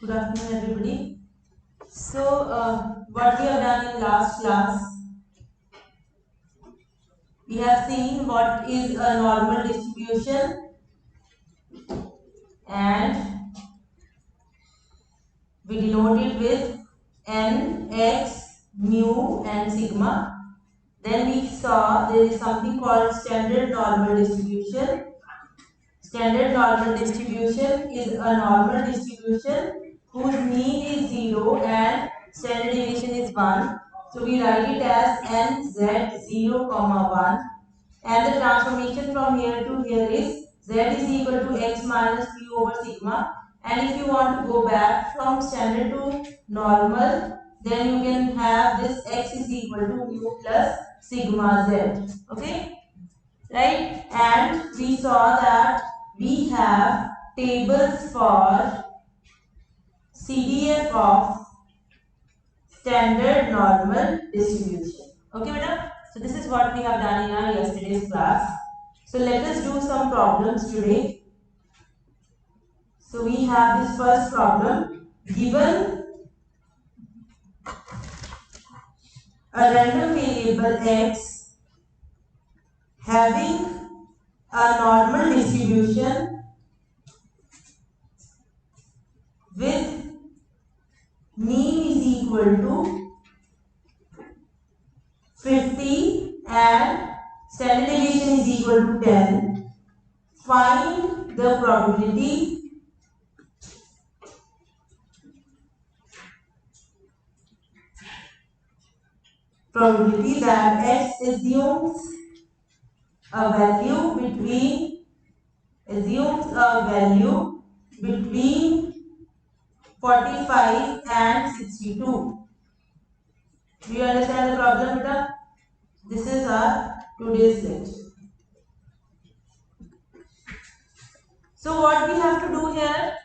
Good afternoon, everybody. So, what we have done in last class, we have seen what is a normal distribution, and we denote it with n, x, mu, and sigma. Then we saw there is something called standard normal distribution. Standard normal distribution is a normal distribution whose mean is 0 and standard deviation is 1. So we write it as nz 0, 1, and the transformation from here to here is z is equal to x minus mu over sigma. And if you want to go back from standard to normal, then you can have this x is equal to mu plus sigma z. Okay, right? And we saw that we have tables for CDF of standard normal distribution. Okay, beta? So this is what we have done in our yesterday's class. So let us do some problems today. So we have this first problem. Given a random variable x having a normal distribution with mean is equal to 50 and standard deviation is equal to 10. Find the probability that x assumes a value between 45 and 62. Do you understand the problem, beta? This is our today's lecture. So what we have to do here,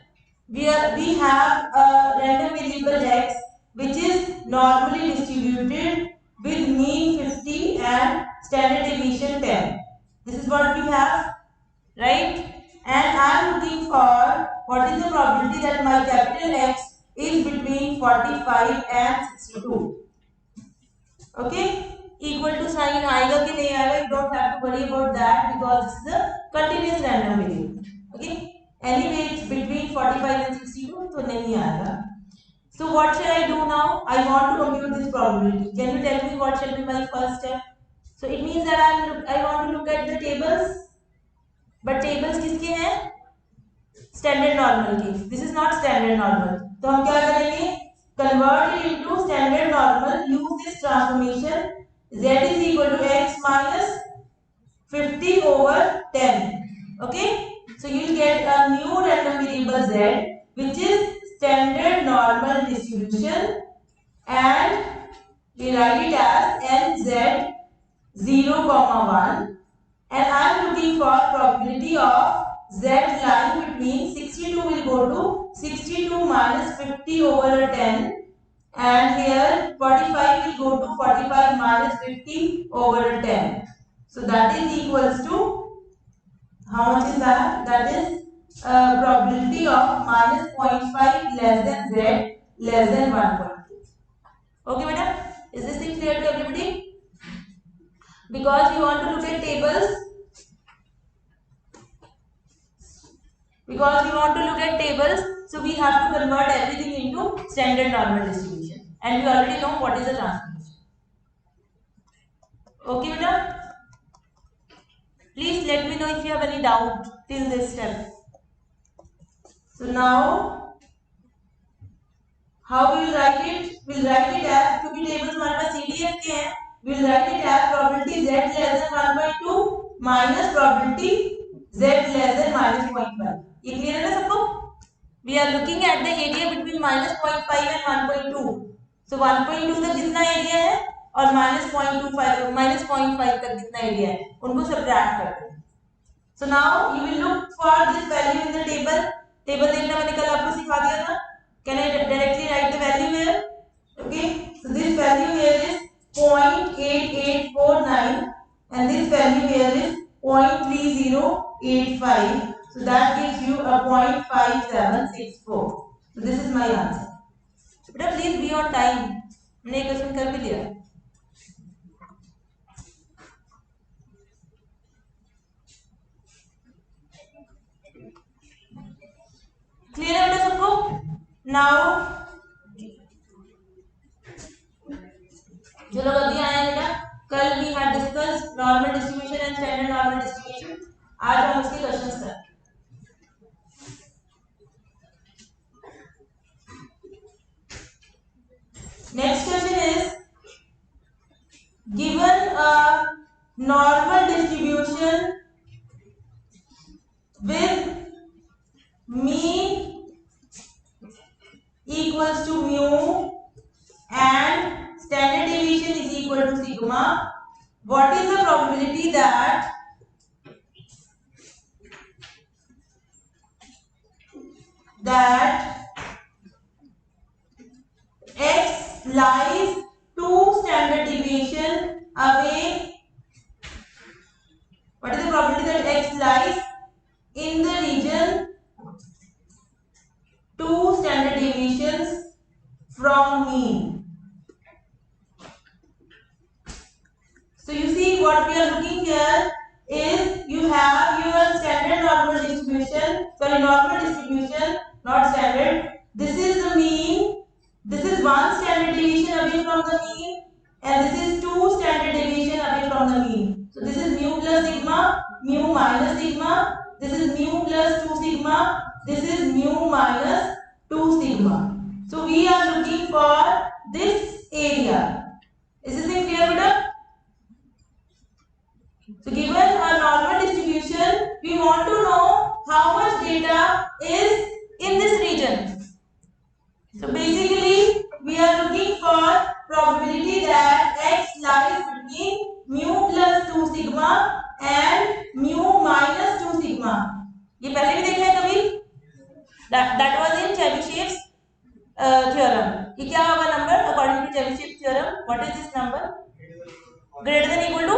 we have a random variable x which is normally distributed with mean 50 and standard deviation 10. This is what we have, right? And I am looking for what is the probability that my capital X is between 45 and 62. Okay? Equal to sign आएगा कि नहीं आएगा, you don't have to worry about that because this is a continuous random variable. Okay? Anyway, it's between 45 and 62, तो नहीं आएगा. So what shall I do now? I want to compute this probability. Can you tell me what shall be my first step? So it means that I want to look at the tables. But tables किसके हैं? Standard normal के. This is not standard normal. तो हम क्या करेंगे? Convert it into standard normal. Use this transformation. Z is equal to x minus 50 over 10. Okay? So you will get a new random variable z, which is standard normal distribution, and we write it as nz 0, 1, and I am looking for probability of z lying between 62 will go to 62 minus 50 over 10, and here 45 will go to 45 minus 50 over 10. So that is equals to, how much is that? That is probability of minus 0.5 less than z less than 1.2. Okay, madam? Is this thing clear to everybody? Because we want to look at tables. So we have to convert everything into standard normal distribution. And we already know what is the transformation. Okay, madam? Please let me know if you have any doubt till this step. So now, how we will write it? We will write it as, क्योंकि tables हमारे पास CDF के हैं, we will write it as probability z less than 1.2 minus probability z less than minus 0.5. ये clear है ना सबको? We are looking at the area between minus 0.5 and 1.2. So 1.2 तक जितना एरिया है और minus 0.5 तक जितना एरिया है, उनको सब्ट्रैक्ट करते हैं. So now you will look for this value in the table. Table देखना मैंने कल आपको सिखा दिया था. Can I directly write the value here? Okay. So this value here is 0.8849 and this value here is 0.3085. So that gives you a 0.5764. So this is my answer. बेटा please be on time, हमने एक question कर भी लिया. Clear है बेटा सबको? Now जो लोग अभी आए हैं बेटा, कल we had discuss normal distribution and standard normal distribution. आज हम उसके क्वेश्चंस करें. Next question is, given a normal distribution with mean equals to mu and standard deviation is equal to sigma, what is the probability that x lies 2 standard deviation away? What is the probability that x lies in the region 2 standard deviations from mean? So you see, what we are looking here is, you have your standard normal distribution, normal distribution, not standard. This is the mean. This is 1 standard deviation away from the mean, and this is 2 standard deviation away from the mean. So this is mu plus sigma, mu minus sigma. This is mu plus 2 sigma. This is mu minus 2 sigma. So we are looking for this area. Is this thing clear, better? So given a normal distribution, we want to know how much data is in this region. So basically, we are looking for probability that x lies between mu plus 2 sigma and mu minus 2 sigma. ये पहले भी देखा है कभी? That was in Chebyshev's theorem. ये क्या होगा number according to Chebyshev's theorem? What is this number? Greater than equal to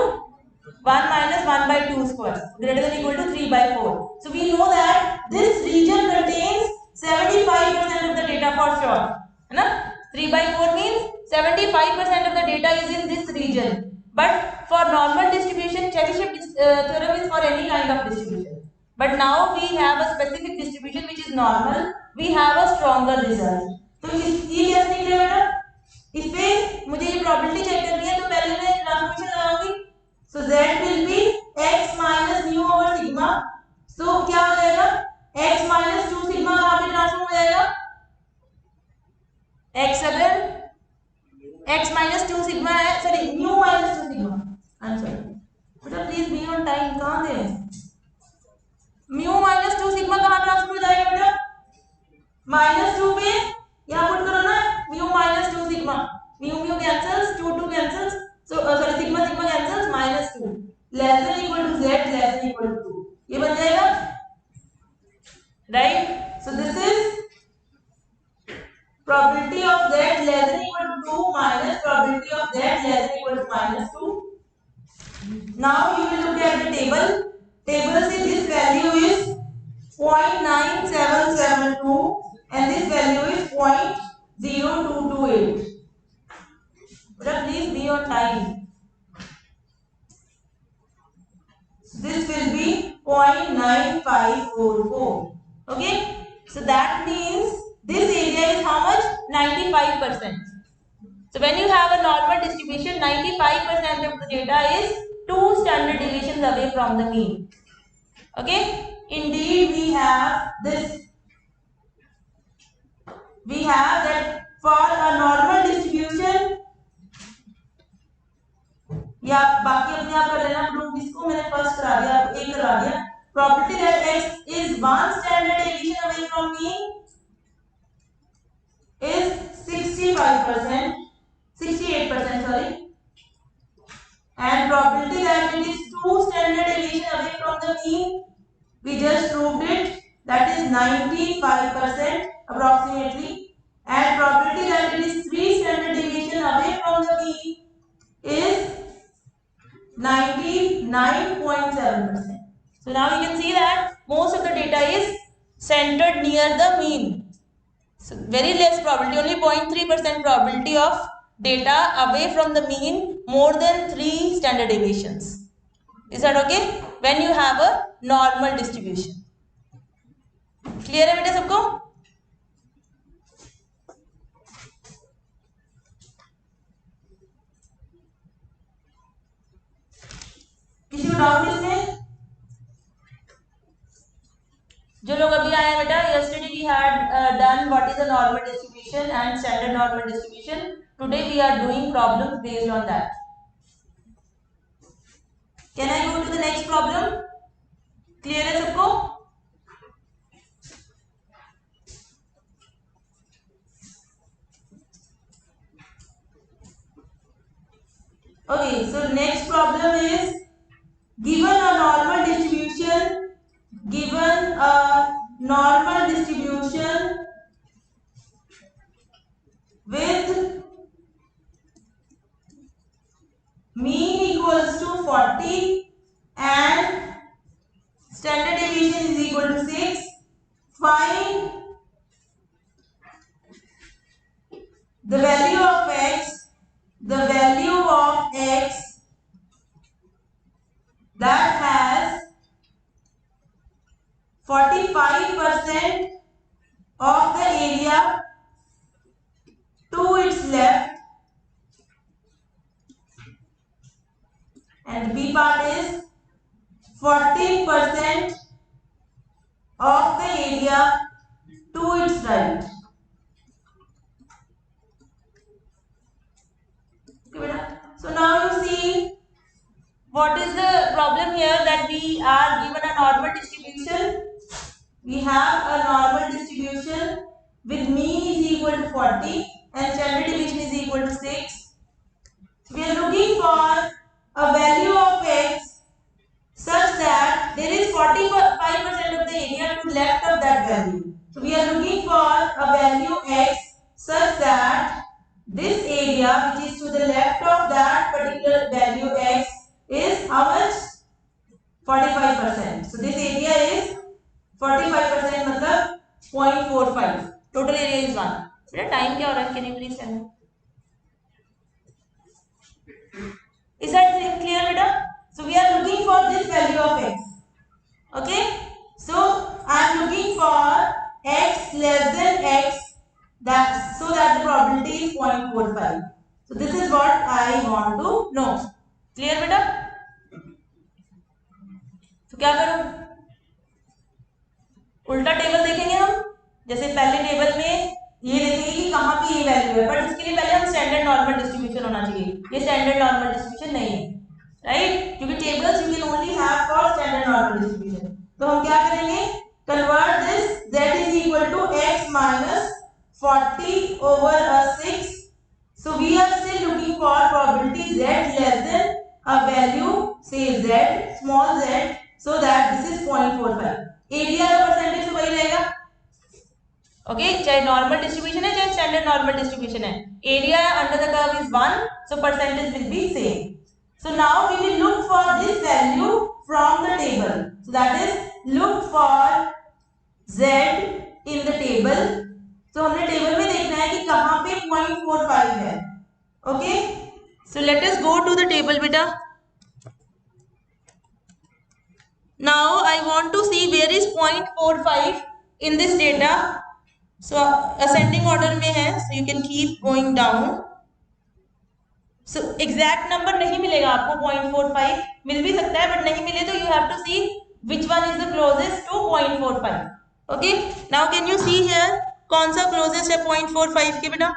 1 minus 1 by 2 square, greater than equal to 3 by 4. So we know that this region contains 75% of the data for sure. है ना? 3 by 4 means 75% of the data is in this region. But for normal distribution, Chebyshev theorem is for any kind of distribution. But now we have a specific distribution which is normal. We have a stronger result. तो ये कैसे निकलेगा बेटा? इस पे मुझे ये probability check करनी है, तो पहले मैं ट्रांसफॉर्मेशन लगाऊंगी. So z will be x minus mu over sigma. So क्या हो जाएगा? x minus 2 sigma कहाँ पे ट्रांसफॉर्म हो जाएगा? x अगर x minus 2 sigma है, sorry mu minus 2 sigma. I'm sorry. बेटा प्लीज बी ऑन टाइम. कहाँ दे? mu minus 2 sigma कहाँ ट्रांसफॉर्म हो जाएगा बेटा? minus 2 पे यहाँ पुट करो ना, mu minus 2 sigma. mu cancels, 2 cancels. So sorry, sigma cancels, minus 2 less than equal to z less than equal to 2. ये बन जाएगा, right? So this is probability of z less than equal to 2 minus probability of z less than equal to minus 2. Now you will look at the table. Table says this value is 0.9772 and this value is 0.0228. But please be on time. This will be 0.9544. Okay, so that means this area is how much? 95%. So when you have a normal distribution, 95% of the data is 2 standard deviations away from the mean. Okay, indeed we have this. We have that for a normal distribution, या बाकी अपने आप कर लेना. Proof इसको मैंने first करा दिया, एक करा दिया. Probability that x is 1 standard deviation away from mean is 65%, 68%, sorry. And probability that it is 2 standard deviation away from the mean, we just proved it, that is 95% approximately. And probability that it is 3 standard deviation away from the mean is 99.7%. So now you can see that most of the data is centered near the mean. So very less probability, only 0.3% probability of data away from the mean more than 3 standard deviations. Is that okay? When you have a normal distribution. Clear है बेटा सबको? किसी को doubt इसमें? जो लोग अभी आए हैं बेटा, yesterday we had done what is the normal distribution and standard normal distribution. Today we are doing problems based on that. Can I go to the next problem? Clear है सबको? Okay, so next problem is given a normal distribution with mean equals to 40 and standard deviation is equal to 6. Find the value of x that has 45% of the area to its left, and the B part is 14% of the area to its right. So now you see what is the problem here, that we are given a normal distribution. We have a normal distribution with mean is equal to 40 and standard deviation is equal to 6. So we are looking for a value of x such that there is 45% of the area to left of that value. So we are looking for a value x such that this area which is to the left of that particular value x is how much? 45%. So this area is 45%, मतलब 0.45. Total area is 1. बेटा time क्या हो रहा है? Can you please tell me? Is that clear, beta? So we are looking for this value of x. Okay? So I am looking for x less than x, so that the probability is 0.45. So this is what I want to know. Clear, beta? तो क्या करूं? उल्टा table देखेंगे हम. जैसे पहले table में ये देखेंगे कि कहां पे ये वैल्यू है, बट उसके लिए पहले हम स्टैंडर्ड नॉर्मल डिस्ट्रीब्यूशन होना चाहिए. ये स्टैंडर्ड नॉर्मल डिस्ट्रीब्यूशन नहीं है, राइट? क्योंकि tables you can only have for standard normal distribution. तो हम क्या करेंगे? Convert this z is equal to x minus 40 over 6. So we are still looking for probability z less than a value, say z, small z, so that this is 0.45. Area का percentage तो वही रहेगा. Okay, चाहे normal distribution है चाहे standard normal distribution है, area under the curve is 1, so percentage will be same. So now we will look for this value from the table. So that is look for z in the table. So हमने table में देखना है कि कहां पे 0.45 है. Okay, so let us go to the table beta. Now I want to see where is 0.45 in this data. So ascending order में है, so you can keep going down. So exact number नहीं मिलेगा आपको. 0.45 मिल भी सकता है, but नहीं मिले तो you have to see which one is the closest to 0.45. Okay, now can you see here कौन सा closest है 0.45 के बेटा?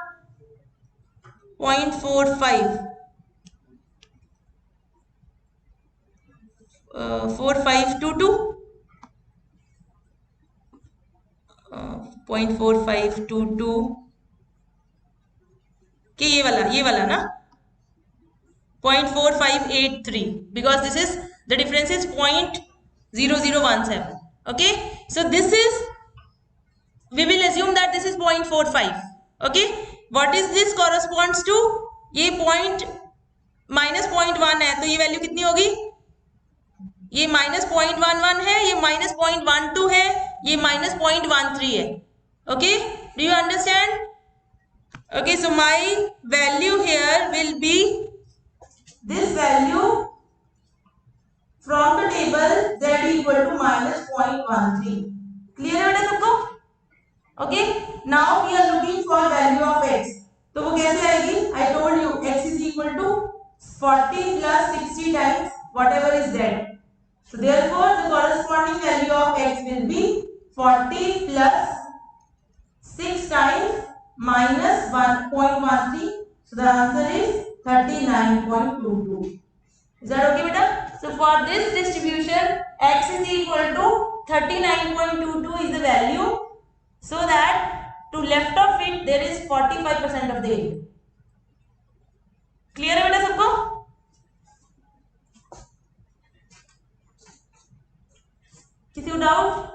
0.45 4522 0.4522 के ये वाला ना 0.4583, because this is the difference is 0.0017. okay, so this is, we will assume that this is 0.45. okay, what is this corresponds to? ये पॉइंट -0.1 है, तो ये वैल्यू कितनी होगी? ये -0.11 है, ये -0.12 है, ये -0.13 है. Okay, Do you understand? Okay, so my value here will be this value from the table z equal to minus 0.13. Clear है बेटा सबको? Okay, now we are looking for value of x. तो वो कैसे आएगी? I told you x is equal to 40 plus 60 times whatever is z. So therefore the corresponding value of x will be 40 plus 6 times minus 1.13. So the answer is 39.22. Is that okay, beta? So for this distribution, x is equal to 39.22 is the value. So that to left of it there is 45% of the area. Clear है बेटा सबको? किसी को doubt?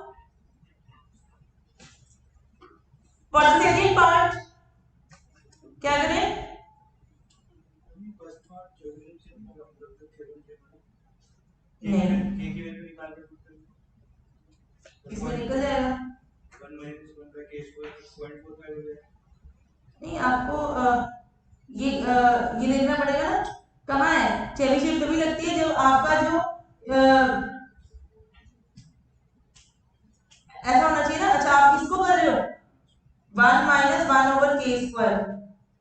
For the second part, क्या करें? नहीं इसमें निकल जाएगा नहीं आपको ये देखना पड़ेगा ना कहाँ है चेबीशेव तभी लगती है जब आपका जो ऐसा होना चाहिए ना अच्छा आप इसको कर रहे हो 1 minus 1 over k square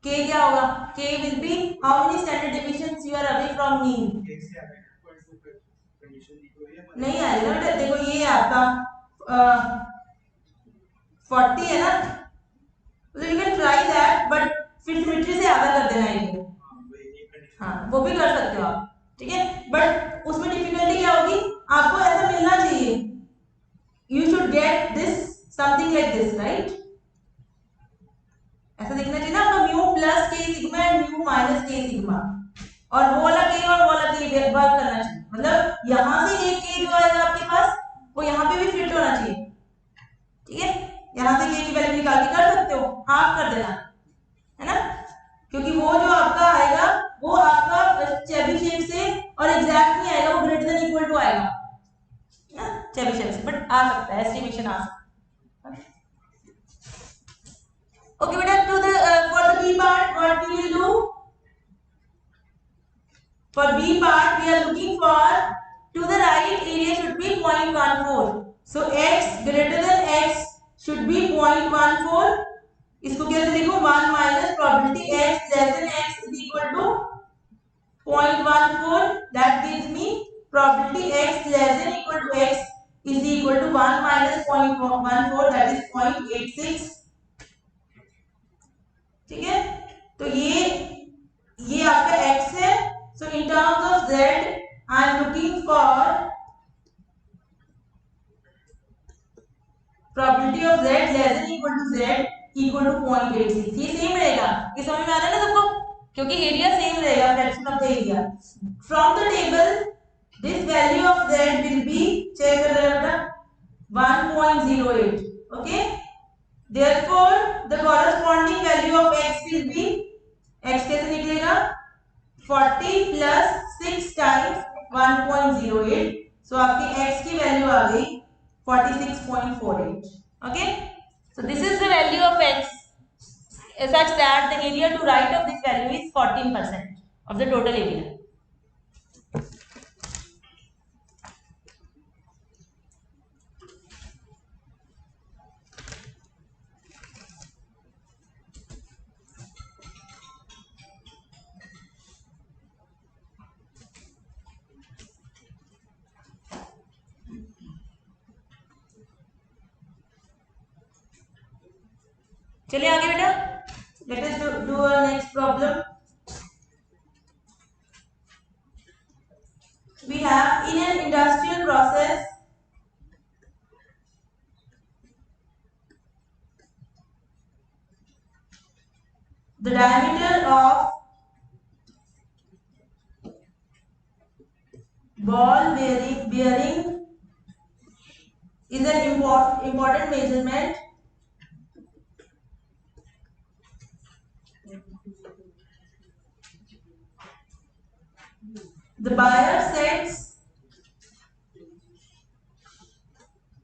k क्या होगा k will be how many standard deviations you are away from mean नहीं आएगा बेटा देखो ये आपका 40 है ना तो you can try that but फिर सिमेट्री से आधा कर देना है हाँ वो भी कर सकते हो आप ठीक है बट उसमें डिफिकल्टी क्या होगी आपको ऐसा मिलना चाहिए you should get this something like this right ऐसा दिखना चाहिए ना आपका म्यू प्लस के सिग्मा एंड म्यू माइनस के सिग्मा और वो वाला के और वो वाला के वर्क करना चाहिए मतलब यहां से एक के जो आएगा आपके पास वो यहाँ पे भी फिट होना चाहिए ठीक है यहां से के की वैल्यू निकाल के कर सकते हो हाफ कर देना है ना क्योंकि वो जो आपका आएगा वो आपका चेबीशेव से और एग्जैक्ट नहीं आएगा वो ग्रेटर देन इक्वल टू आएगा ना चेबीशेव से बट आ सकता है एस्टिमेशन आ सकता है okay beta to the for the b part what we will do for b part we are looking for to the right area should be 0.14 so x greater than x should be 0.14 इसको कैसे लिखूं 1 minus probability x less than x is equal to 0.14 that gives me probability x less than equal to x is equal to 1 minus 0.14 that is 0.86 ठीक है तो ये आपका x है so in terms of z I am looking for probability of z less than equal to z equal to 0.86 ये same रहेगा ये समझ में आ रहा है ना सबको क्योंकि एरिया सेम रहेगा fraction of the area from the table this value of z will be check कर रहे हो बेटा 1.08 okay therefore the corresponding value of x will be x कैसे निकलेगा 40 plus 6 times 1.08 so आपकी x की वैल्यू आ गई 46.48 okay so this is the value of x such that the area to right of this value is 14% of the total area चलिए आगे बेटा let us do our next problem we have in an industrial process the diameter of ball bearing is an important measurement the buyer sets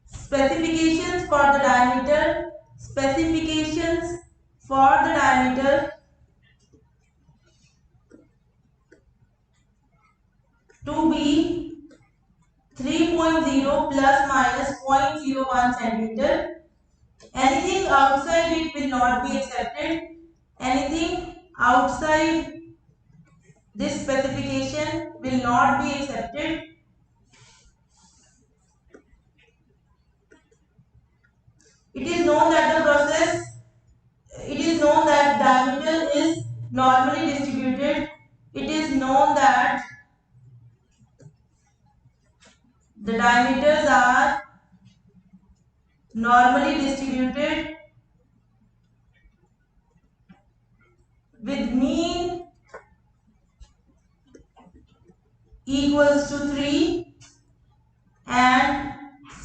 specifications for the diameter specifications for the diameter to be 3.0 plus minus 0.01 centimeter. Anything outside it will not be accepted. Anything outside this specification will not be accepted. It is known that diameter is normally distributed. It is known that the diameters are normally distributed with mean equals to 3 and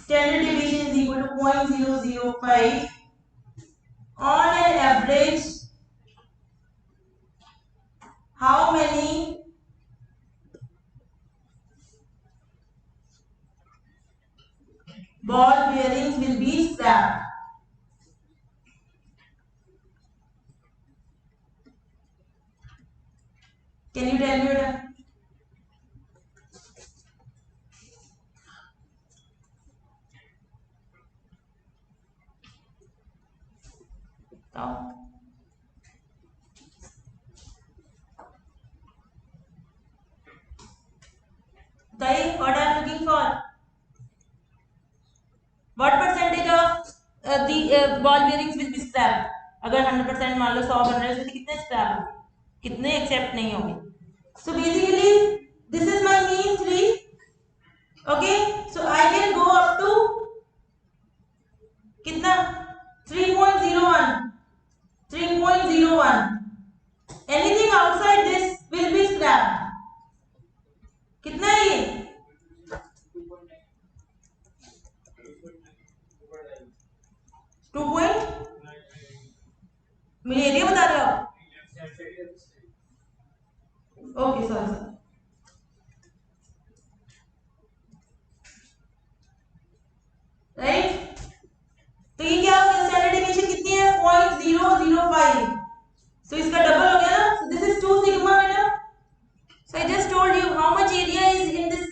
standard deviation is equal to 0.005. On an average, how many ball bearings will be scrapped? Can you tell me that? No. Guys, what I am looking for? What percentage of the ball bearings will be scrapped? अगर 100% मान लो 100 बन रहे हैं तो कितने scrap होंगे, कितने accept नहीं होंगे? So basically this is my mean 3. Okay, so I can go up to कितना 3.01. 3.01. Anything outside this will be scrapped. कितना है ये? 2. मुझे एरिया बता रहे हो आप? Okay sorry right. तो ये क्या हो गया? स्टैंडर्ड डेविएशन कितनी है? 0.005. सो इसका डबल हो गया ना. सो दिस इज 2 सिग्मा बेटा. So I just told you how much area is in this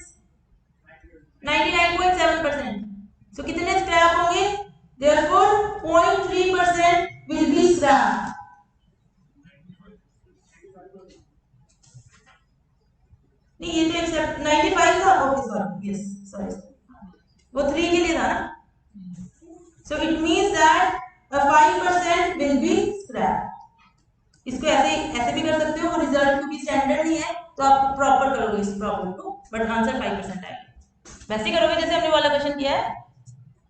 99.7%. So कितने स्क्रैप होंगे? Therefore 0.3% will be scrapped. नहीं ये तो एक्सेप्ट 95 था. ओके सॉरी, यस सॉरी, वो 3 के लिए था ना. So it means that 5% will be scrapped. इसको ऐसे भी कर सकते हो. रिजल्ट क्योंकि स्टैंडर्ड नहीं है तो आप प्रॉपर करोगे इस प्रॉब्लम को, बट आंसर 5% आएगा. वैसे करोगे जैसे हमने वाला क्वेश्चन किया है.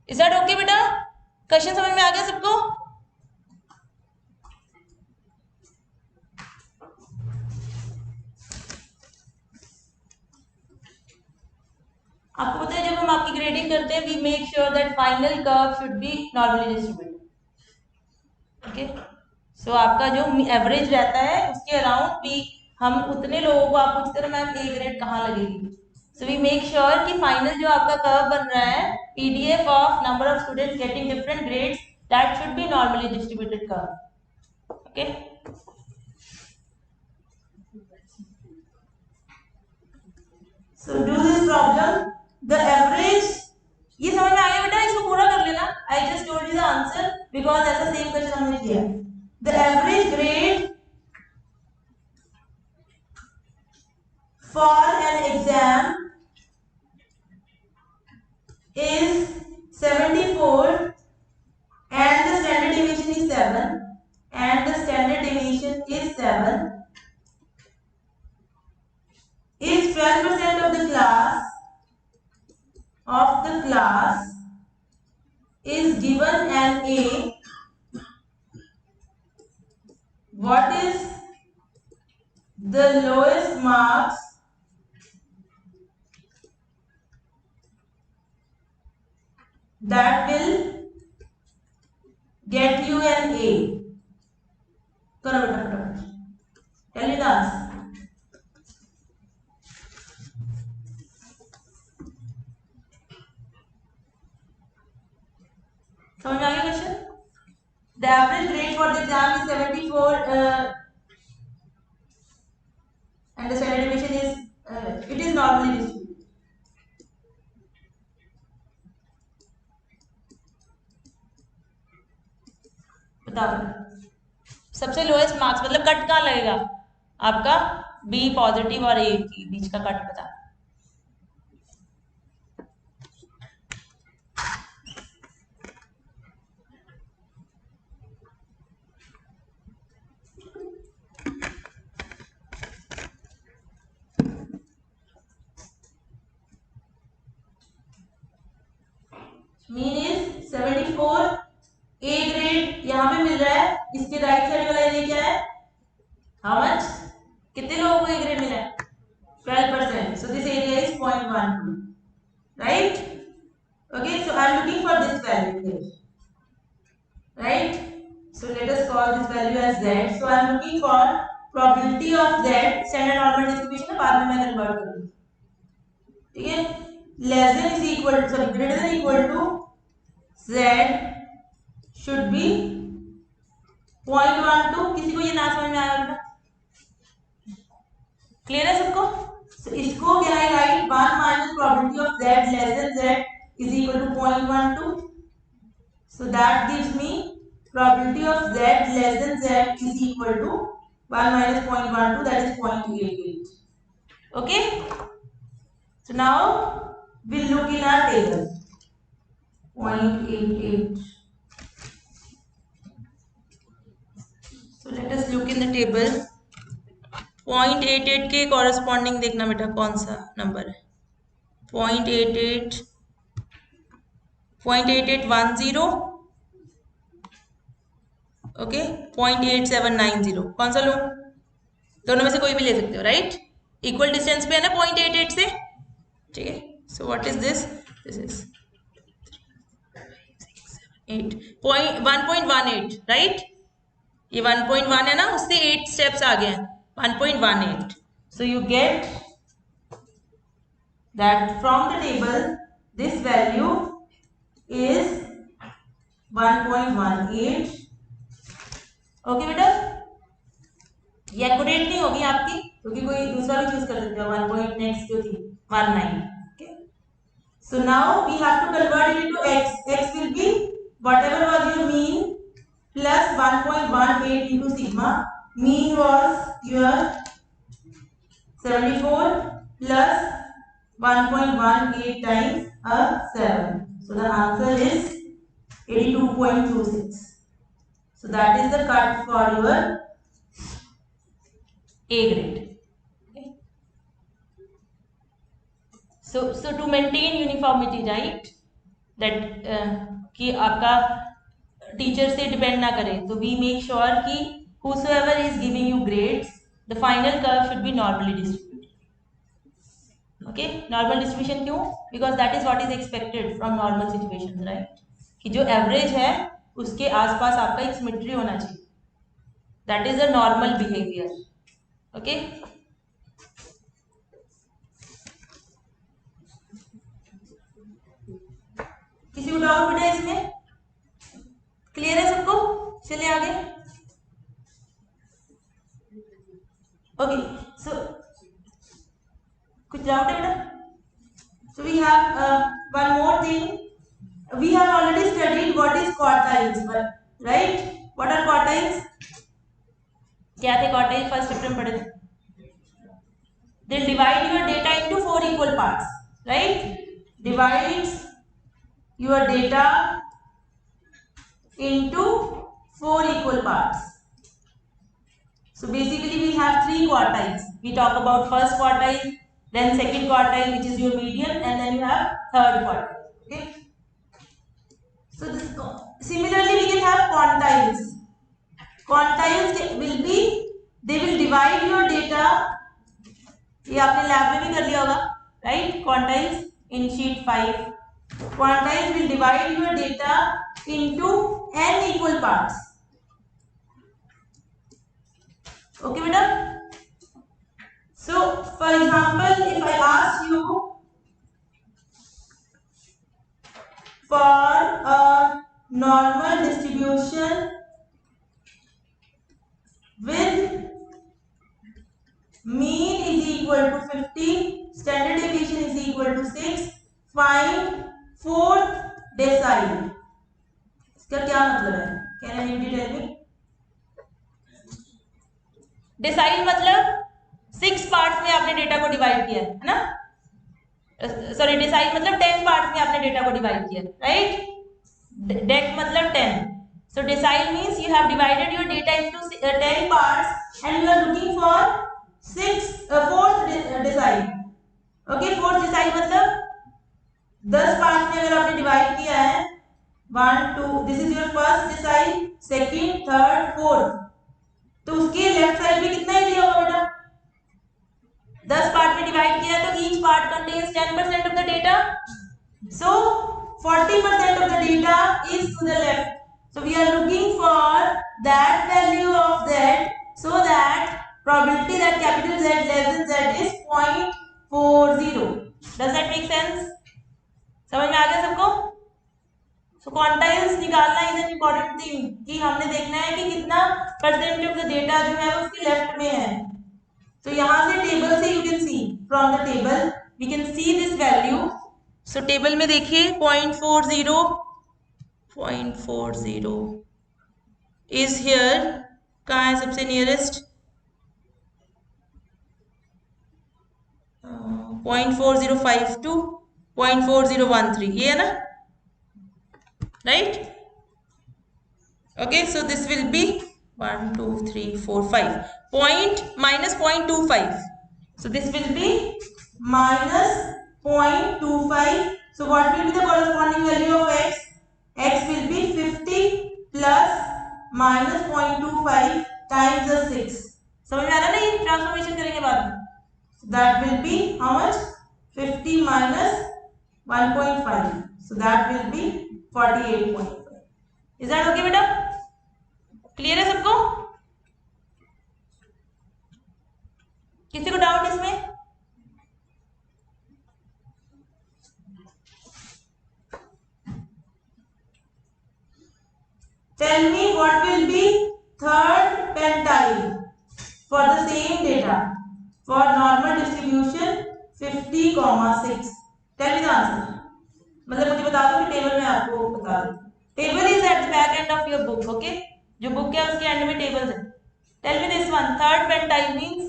इज दैट ओके बेटा? क्वेश्चन समझ में आ गया सबको? आपको पता है जब हम आपकी ग्रेडिंग करते हैं we make sure that final curve should be normally distributed. Okay, so आपका जो एवरेज रहता है उसके अराउंड भी हम उतने लोगों को, आप पूछते रहे मैम ए ग्रेड कहाँ लगेगी. सो वी मेक श्योर कि फाइनल जो आपका कर्व बन रहा है PDF of number of students getting different grades, that should be normally distributed curve. Okay, so do this problem. The average, ये समझ में आ गया बेटा? इसको पूरा कर लेना. आई just told you the answer because ऐसा सेम क्वेश्चन हमने किया. The average grade for an exam is 74 and the standard deviation is 7 and the standard deviation is 7. If 12% of the class is given an A, what is the lowest marks that will get you an A? करो बेटा फटाफट. Tell me the answer. समझ आ गया question? The average grade for the exam is 74 and the standard deviation is it is normally distributed. बताओ सबसे lowest marks मतलब cut कहाँ लगेगा आपका बी पॉजिटिव और ए के बीच का कट बता मीन इज 74 ए ग्रेड यहाँ पे मिल रहा है इसके राइट साइड वाला एरिया क्या है हाउ मच कितने लोगों को ए ग्रेड मिला है 12%. So this area is 0.12, right? Okay, so I am looking for this value here, right? So let us call this value as z. So I am looking for probability of z standard normal distribution है बाद में मैं convert करूँगी ठीक है less than is equal to sorry greater than equal to z should be 0.12. किसी को ये ना समझ में आया बेटा क्लियर है सबको so इसको क्या है right 1 minus probability of z less than z is equal to 0.12. So that gives me probability of z less than z is equal to 1 minus 0.12 that is 0.88. Okay. So now we'll look in our table. 0.88. So let us look in the table. 0.88 के corresponding देखना बेटा कौन सा number है 0.88 0.8810 okay 0.8790 कौन सा लो दोनों में से कोई भी ले सकते हो राइट इक्वल डिस्टेंस पे है ना 0.88 से ठीक है so what is this is 1.18 right ये 1.1 है ना उससे 8 स्टेप्स आ गए हैं 1.18. So you get that from the table this value is 1.18. Okay बेटा ये एक्यूरेट नहीं होगी आपकी क्योंकि कोई दूसरा भी चूज कर सकते हो 1 point next जो थी 19. Okay. So now we have to convert it into x. X will be whatever was your mean plus 1.18 into sigma. Mean was your 74 plus 1.18 times 7. So the answer is 82.26. So that is the cut for your A grade. Okay. So to maintain uniformity, right? That कि आपका teacher से depend ना करे तो we make sure कि whosoever is giving you grades the final curve should be normally distributed. Okay, normal distribution क्यों because that is what is expected from normal situations, right? कि जो एवरेज है उसके आसपास आपका एक सिमेट्री होना चाहिए that is a normal behavior. Okay. किसी को डाउट बेटा इसमें क्लियर है सबको चलिए आगे ओके सो कुछ डाउट है बेटा so we have one more thing we have already studied what is quartiles right what are quartiles क्या थे क्वार्टाइल फर्स्ट चैप्टर में पढ़े थे they divide your data into 4 equal parts right divides your data into 4 equal parts. So basically we have 3 quartiles. We talk about first quartile, then second quartile which is your median, and then you have third quartile. Okay. So this, similarly we can have quantiles. Quantiles will be they will divide your data. ये आपने lab में भी कर लिया होगा, right? Quantiles in sheet 5. Quantiles will divide your data into n equal parts. Okay, beta? So, for example, if I ask you for a normal distribution mean is equal to 50, standard deviation is equal to 6, find fourth decile. इसका क्या मतलब है? Can anybody tell me? Decyl मतलब 6 parts में आपने data को divide किया है ना? सॉरी, डेसाइल मतलब 10 पार्ट्स में आपने डेटा को डिवाइड किया, राइट? डेक मतलब 10. So decile means you have divided your data into 10 parts and you are looking for fourth decile. Okay, fourth decile मतलब 10 पार्ट में अगर आपने डिवाइड किया है 1 2, this is your first decile, second, third, fourth, तो उसके left side में कितना एरिया होगा बेटा? 10 पार्ट में डिवाइड किया है तो each part contains 10% of the data. So 40% of the data is to the left. So we are looking for that value of z, so that probability that capital Z less than z is 0.40. Does that make sense? समझ में आ गया सबको? So quantiles निकालना is an important thing कि हमने देखना है कि कितना परसेंट ऑफ द डेटा जो है उसके लेफ्ट में है. तो यहाँ से टेबल से you can see, from the table we can see this value. So table में देखिए 0.40 is here. कहाँ है सबसे नियरेस्ट? 0.4052, 0.4013, ये है ना, right? Okay, so this will be 1 2 3 4 5 point minus 0.25. So this will be minus 0.25. So what will be the corresponding value of x? X will be 50 plus minus 0.25 times the 6. समझ में आ रहा है ना? ये ट्रांसफॉर्मेशन करेंगे बाद में. That will be how much? 50 minus 1.5. So that will be 48.5. Is that okay बेटा? क्लियर है सबको? किसी को डाउट इसमें? Tell me what will be third pentile for the same data for normal distribution 50,6. Tell me the answer. मतलब मुझे बता दो कि टेबल में आपको बता दो. Table is at the back end of your book. Okay, जो बुक है उसके एंड में टेबल्स है. Tell me this one. Third pentile means,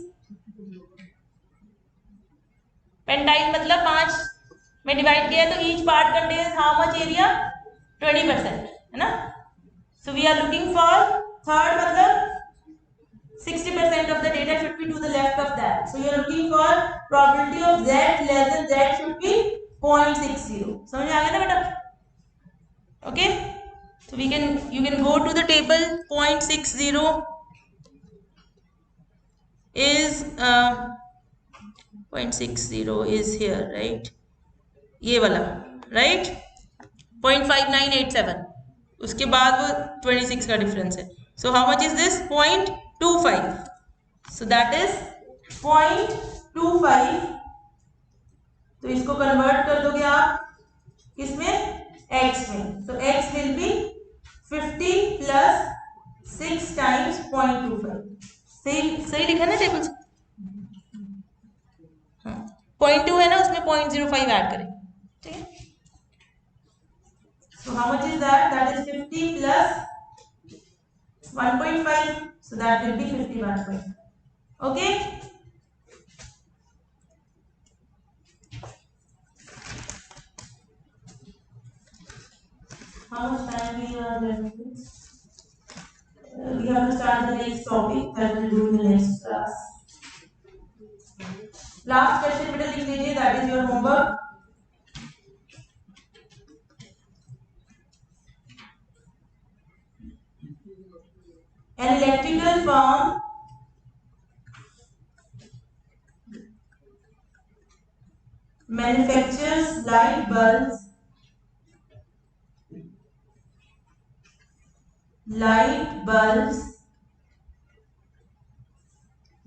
pentile मतलब 5 में डिवाइड किया है तो each part contains how much area? 20%, है ना? So we are looking for third मतलब 60% of the data should be to the left of that. So you are looking for probability of z less than z should be 0.60. समझ में आ गया ना बेटा? Okay, so you can go to the table. 0.60 is 0.60 is here, right? ये वाला, right? 0.5987. उसके बाद वो 26 का डिफरेंस है. So how much is this? 0.25. So that is 0.25. तो इसको कन्वर्ट कर दोगे आप किसमें? x में. So x will be 50 plus 6 times 0.25. सही लिखा ना टेबल से? हाँ, 0.2 है ना, उसमें 0.05 ऐड करें. ठीक है. So how much is that? That is 50 plus 1.5. So that will be 51.5. Okay. How much time we are left? We have to start the next topic that we'll do in the next class. Last question बेटा लिख लीजिए. That is your homework. An electrical firm manufactures light bulbs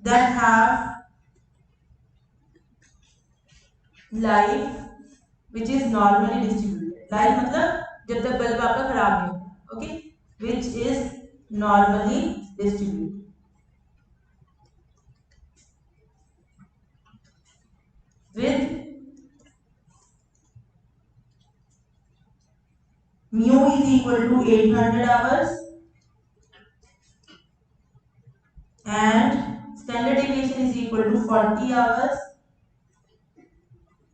that have life which is normally distributed. Life मतलब जब तक bulb आपका खराब नहीं होता. Okay, which is normally distributed. with mu is equal to 800 hours and standard deviation is equal to 40 hours.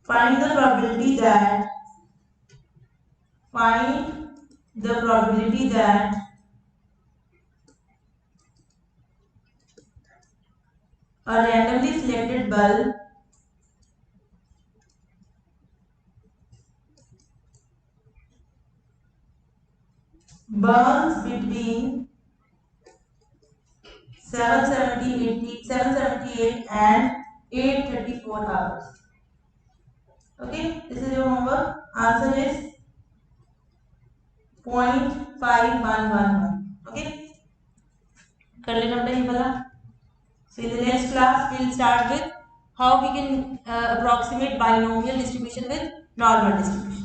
Find the probability that a randomly selected bulb burns between 778 and 834 hours. Okay, this is your homework. Answer is 0.5111. Okay, कर लेना बेटा ये वाला. So in the next class we will start with how we can approximate binomial distribution with normal distribution.